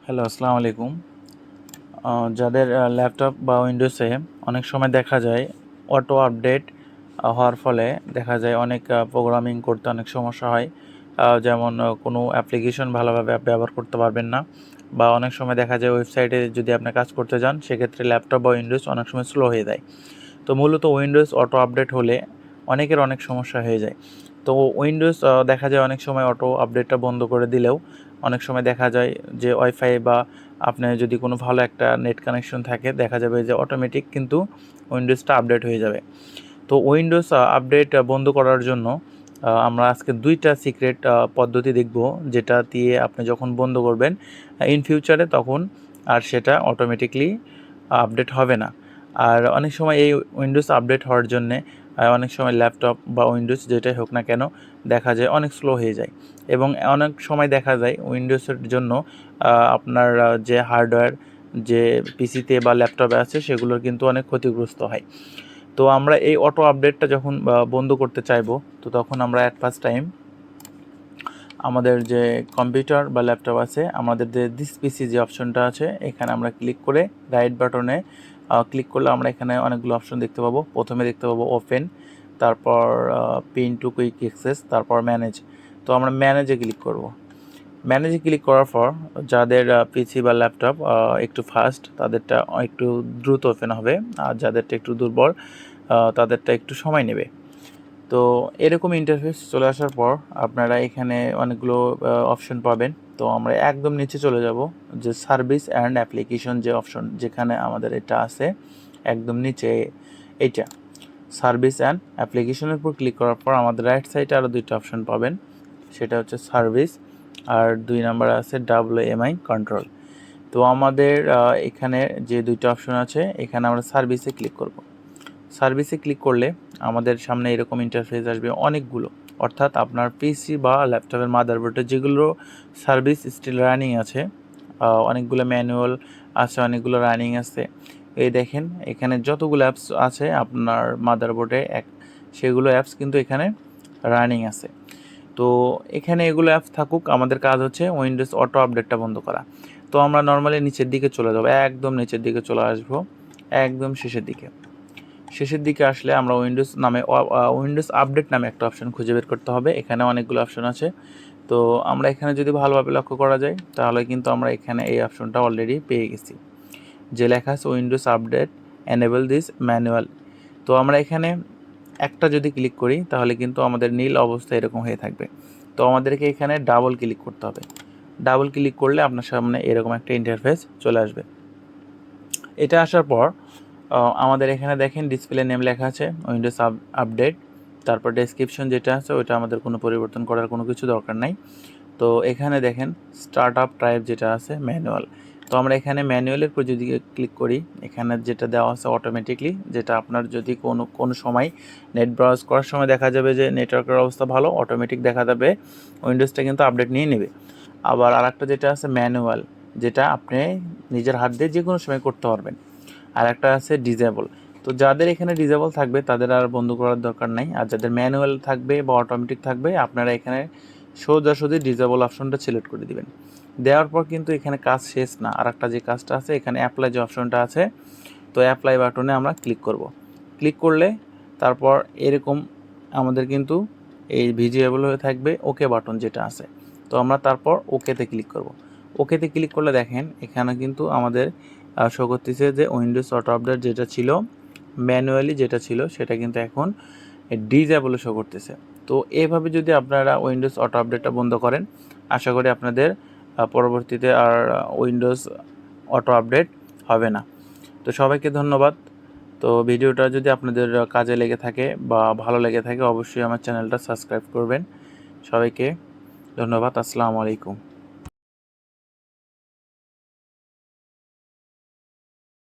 Hello, আসসালামু আলাইকুম। যাদের ল্যাপটপ বা উইন্ডোজে অনেক সময় দেখা যায় অটো আপডেট হওয়ার ফলে দেখা যায় অনেক প্রোগ্রামিং করতে অনেক সমস্যা হয়। যেমন কোনো অ্যাপ্লিকেশন ভালোভাবে ব্যবহার করতে পারবেন না, বা অনেক সময় দেখা যায় ওয়েবসাইটে যদি আপনি কাজ করতে যান সেক্ষেত্রে ল্যাপটপ বা উইন্ডোজ অনেক সময় স্লো হয়ে যায়। তো মূলত উইন্ডোজ অটো আপডেট হলে অনেকের অনেক সমস্যা হয়ে যায়। তো উইন্ডোজ দেখা যায় অনেক সময় অটো আপডেটটা বন্ধ করে দিলেও অনেক সময় দেখা যায় যে ওয়াইফাই বা আপনার যদি কোনো ভালো একটা নেট কানেকশন থাকে দেখা যাবে যে অটোমেটিক কিন্তু উইন্ডোজটা আপডেট হয়ে যাবে। তো উইন্ডোজ আপডেট বন্ধ করার জন্য আমরা আজকে ২টা সিক্রেট পদ্ধতি দেখব, যেটা দিয়ে আপনি যখন বন্ধ করবেন ইন ফিউচারে তখন আর সেটা অটোমেটিকলি আপডেট হবে না। আর অনেক সময় এই উইন্ডোজ আপডেট হওয়ার জন্যে অনেক সময় ল্যাপটপ বা উইন্ডোজ যেটাই হোক না কেন দেখা যায় অনেক স্লো হয়ে যায়, এবং অনেক সময় দেখা যায় উইন্ডোজের জন্য আপনার যে হার্ডওয়্যার যে পিসিতে বা ল্যাপটপে আছে সেগুলোর কিন্তু অনেক ক্ষতিগ্রস্ত হয়। তো আমরা এই অটো আপডেটটা যখন বন্ধ করতে চাইবো, তো তখন আমরা অ্যাট ফার্স্ট টাইম আমাদের যে কম্পিউটার বা ল্যাপটপ আছে, আমাদের যে দিস পিসি যে অপশনটা আছে এখানে আমরা ক্লিক করে রাইট বাটনে ক্লিক করলে আমরা এখানে অনেকগুলো অপশন দেখতে পাবো। প্রথমে দেখতে পাবো ওপেন, তারপর পিন টু কুইক অ্যাক্সেস, তারপর ম্যানেজ। তো আমরা ম্যানেজে ক্লিক করব। ম্যানেজে ক্লিক করার পর যাদের পিসি বা ল্যাপটপ একটু ফাস্ট তাদেরটা একটু দ্রুত ওপেন হবে, আর যাদেরটা একটু দুর্বল তাদেরটা একটু সময় নেবে। তো এরকম ইন্টারফেস চলে আসার পর আপনারা এখানে অনেকগুলো অপশন পাবেন। তো আমরা একদম নিচে চলে যাব, যে সার্ভিস অ্যান্ড অ্যাপ্লিকেশন যে অপশন, যেখানে আমাদের এটা আছে একদম নিচে, এইটা সার্ভিস অ্যান্ড অ্যাপ্লিকেশনের উপর ক্লিক করার পর আমাদের রাইট সাইডে আরও 2টা অপশন পাবেন। সেটা হচ্ছে সার্ভিস, আর 2 নাম্বার আছে WMI কন্ট্রোল। তো আমাদের এখানে যে 2টা অপশন আছে এখানে আমরা সার্ভিসে ক্লিক করব। সার্ভিসে ক্লিক করলে আমাদের সামনে এরকম ইন্টারফেস আসবে অনেকগুলো, অর্থাৎ আপনার পিসি বা ল্যাপটপের মাদারবোর্ডে যেগুলো সার্ভিস স্টিল রানিং আছে, অনেকগুলো ম্যানুয়াল আছে, অনেকগুলো রানিং আছে। এই দেখেন এখানে যতগুলো অ্যাপস আছে আপনার মাদারবোর্ডে সেগুলো অ্যাপস কিন্তু এখানে রানিং আছে। তো এখানে এগুলো অ্যাপস থাকুক, আমাদের কাজ হচ্ছে উইন্ডোজ অটো আপডেটটা বন্ধ করা। তো আমরা নর্মালি নিচের দিকে চলে যাব, একদম নিচের দিকে চলে আসবো, একদম শেষের দিকে আসলে আমরা উইন্ডোজ আপডেট নামে একটা অপশন খুঁজে বের করতে হবে। এখানে অনেকগুলো অপশন আছে। তো আমরা এখানে যদি ভালোভাবে লক্ষ্য করা যায় তাহলে কিন্তু আমরা এখানে এই অপশনটা অলরেডি পেয়ে গেছি, যে লেখা আছে Windows update enable this manual. তো আমরা এখানে একটা যদি ক্লিক করি তাহলে কিন্তু আমাদের নীল অবস্থা এরকম হয়ে থাকবে। তো আমাদেরকে এখানে ডাবল ক্লিক করতে হবে। ডাবল ক্লিক করলে আপনার সামনে এরকম একটা ইন্টারফেস চলে আসবে। এটা আসার পর আমাদের এখানে দেখেন ডিসপ্লে নেম লেখা আছে উইন্ডোজ আপডেট, তারপর ডেসক্রিপশন যেটা আছে ওইটা আমাদের কোনো পরিবর্তন করার কোনো কিছু দরকার নাই। তো এখানে দেখেন স্টার্ট আপ টাইপ যেটা আছে ম্যানুয়াল। তো আমরা এখানে ম্যানুয়ালের উপর যদি ক্লিক করি, এখানে যেটা দেওয়া আছে অটোমেটিকলি, যেটা আপনার যদি কোনো সময় নেট ব্রাউজ করার সময় দেখা যাবে যে নেটওয়ার্কের অবস্থা ভালো, অটোমেটিক দেখা যাবে উইন্ডোজটা কিন্তু আপডেট নিয়ে নেবে। আবার আরেকটা যেটা আছে ম্যানুয়াল, যেটা আপনি নিজের হাত দিয়ে যে কোনো সময় করতে পারবেন। আর একটা আছে ডিজেবল। তো যাদের এখানে ডিজেবল থাকবে তাদের আর বন্ধ করার দরকার নাই, আর যাদের ম্যানুয়াল থাকবে বা অটোমেটিক থাকবে আপনারা এখানে সোজাসুজি ডিজেবল অপশনটা সিলেক্ট করে দিবেন। দেওয়ার পর কিন্তু এখানে কাজ শেষ না, আর একটা যে কাজটা আছে এখানে অ্যাপ্লাই যে অপশনটা আছে, তো অ্যাপ্লাই বাটনে আমরা ক্লিক করব। ক্লিক করলে তারপর এরকম আমাদের কিন্তু এই ভিজিবল হয়ে থাকবে ওকে বাটন যেটা আছে। তো আমরা তারপর ওকেতে ক্লিক করব। ওকেতে ক্লিক করলে দেখেন এখানে কিন্তু আমাদের শো করতেছে যে উইন্ডোজ অটো আপডেট যেটা ছিল ম্যানুয়ালি যেটা ছিল সেটা কিন্তু এখন ডিজেবলে শো করতেছে। তো এইভাবে যদি আপনারা উইন্ডোজ অটো আপডেটটা বন্ধ করেন, আশা করি আপনাদের পরবর্তীতে আর উইন্ডোজ অটো আপডেট হবে না। তো সবাইকে ধন্যবাদ। তো ভিডিওটা যদি আপনাদের কাজে লেগে থাকে বা ভালো লেগে থাকে অবশ্যই আমার চ্যানেলটা সাবস্ক্রাইব করবেন। সবাইকে ধন্যবাদ। আসসালামু আলাইকুম।